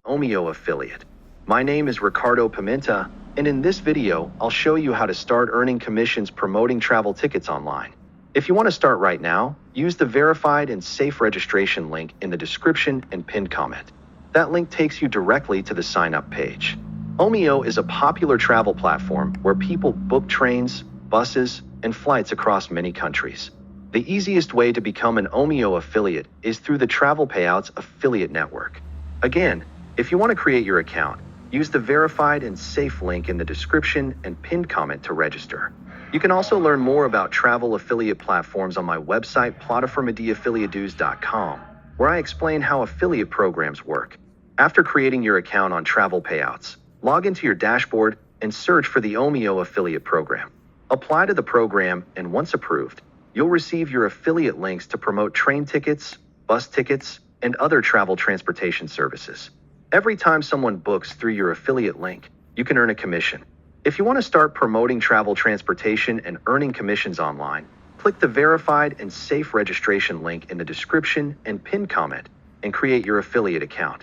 Omio affiliate. My name is Ricardo Pimenta, and in this video, I'll show you how to start earning commissions promoting travel tickets online. If you want to start right now, use the verified and safe registration link in the description and pinned comment. That link takes you directly to the sign-up page. Omio is a popular travel platform where people book trains, buses, and flights across many countries. The easiest way to become an Omio affiliate is through the Travel Payouts affiliate network. Again, if you want to create your account, use the verified and safe link in the description and pinned comment to register. You can also learn more about travel affiliate platforms on my website plataformadiaffiliados.com, where I explain how affiliate programs work. After creating your account on Travel Payouts, log into your dashboard and search for the Omio affiliate program. Apply to the program, and once approved, you'll receive your affiliate links to promote train tickets, bus tickets, and other travel transportation services. Every time someone books through your affiliate link, you can earn a commission. If you want to start promoting travel transportation and earning commissions online, click the verified and safe registration link in the description and pinned comment and create your affiliate account.